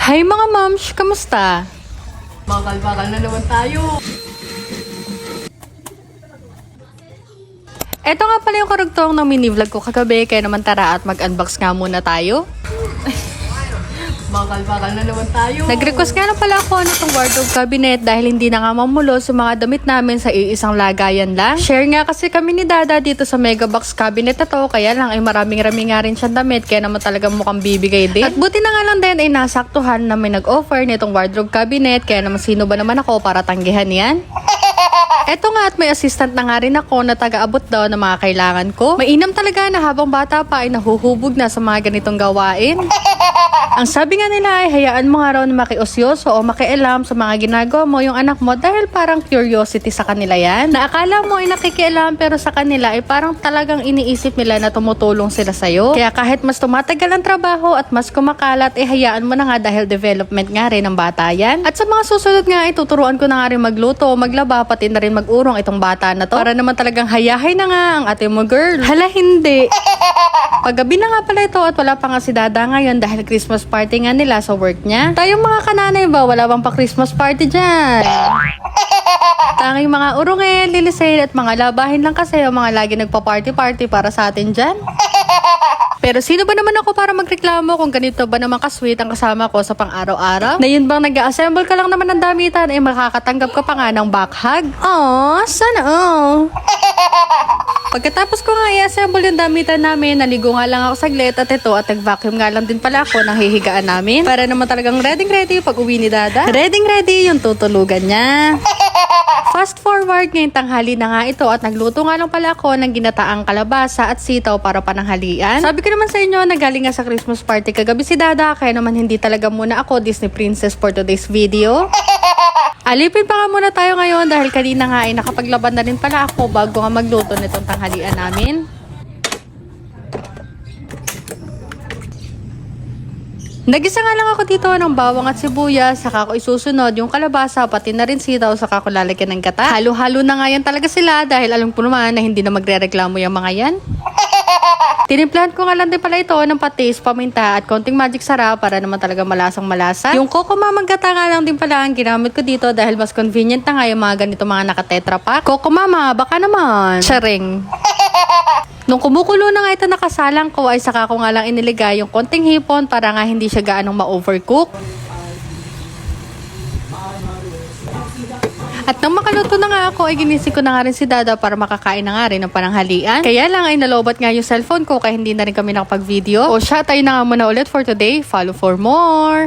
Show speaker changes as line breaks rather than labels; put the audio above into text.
Hi mga moms, kamusta?
Bakal-bakal na naman tayo.
Eto nga pala yung karugtong ng mini-vlog ko kagabi, kaya naman tara at mag-unbox nga muna tayo.
Bakal-bakal na naman tayo.
Nag-request nga lang pala ako nitong wardrobe cabinet dahil hindi na nga mamulo sa mga damit namin sa iisang lagayan lang. Share nga kasi kami ni Dada dito sa mega box cabinet na to, kaya lang ay maraming-rami nga rin siyang damit, kaya naman talagang mukhang bibigay din. At buti na nga lang din ay nasaktuhan na may nag-offer nitong wardrobe cabinet, kaya naman sino ba naman ako para tanggihan yan? Eto nga at may assistant na nga rin ako na taga-abot daw ng mga kailangan ko. Mainam talaga na habang bata pa ay nahuhubog na sa mga ganitong gawain. Ang sabi nga nila ay hayaan mo nga raw na makiosyoso o makialam sa mga ginagawa mo yung anak mo dahil parang curiosity sa kanila yan. Na akala mo ay nakikialam pero sa kanila ay parang talagang iniisip nila na tumutulong sila sa'yo. Kaya kahit mas tumatagal ang trabaho at mas kumakalat ay hayaan mo na nga dahil development nga rin ng bata yan. At sa mga susunod nga ay tuturuan ko na nga rin magluto, maglaba, pati na rin mag-urong itong bata na to. Para naman talagang hayahay na nga ang ate mo girl. Hala hindi. Paggabi na nga pala ito at wala pa nga si Dada ngayon dahil Christmas party nga nila sa work niya. Tayong mga kananay ba, wala bang pa Christmas party dyan? Tanging mga urungin, lilisain at mga labahin lang kasi yung mga lagi nagpa-party-party para sa atin dyan. Pero sino ba naman ako para magreklamo kung ganito ba naman ka-sweet ang kasama ko sa pang-araw-araw? Na yun bang nag-assemble ka lang naman ng damitan ay makakatanggap ka pa nga ng back hug? Aww, sana all. Pagkatapos ko nga i-assemble yung damitan namin, naligo nga lang ako saglit at ito at nag-vacuum nga lang din pala ako ng hihigaan namin. Para naman talagang ready pag uwi ni Dada. Ready yung tutulugan niya. Fast forward ngayong tanghali na nga ito at nagluto nga lang pala ako ng ginataang kalabasa at sitaw para pananghalian. Sabi ko naman sa inyo, nagaling nga sa Christmas party kagabi si Dada, kaya naman hindi talaga muna ako Disney Princess for today's video. Alipin pa nga muna tayo ngayon dahil kanina nga ay nakapaglaban na rin pala ako bago nga magluto nitong tanghalian namin. Nagisa nga lang ako dito ng bawang at sibuyas, saka ko isusunod yung kalabasa, pati na rin sitaw, saka ko lalagyan ng gata. Halo-halo na nga yan talaga sila dahil alam ko naman na hindi na magre-reklamo yung mga yan. Tinimplahan ko nga lang din pala ito ng patis, paminta at konting magic sarap para naman talaga malasang malasa. Yung Coco Mama gata nga lang din pala ang ginamit ko dito dahil mas convenient na nga yung mga ganito mga naka-tetra pack. Coco Mama, baka naman. Charing. Nung kumukulo na nga ito nakasalang ko ay saka ko nga lang iniligay yung konting hipon para nga hindi siya gaanong ma-overcook. At nang makaluto na nga ako ay ginising ko na nga rin si Dada para makakain na nga rin ng pananghalian. Kaya lang ay nalobat nga yung cellphone ko kaya hindi na rin kami nakapag-video. O siya, tayo na nga muna ulit for today. Follow for more!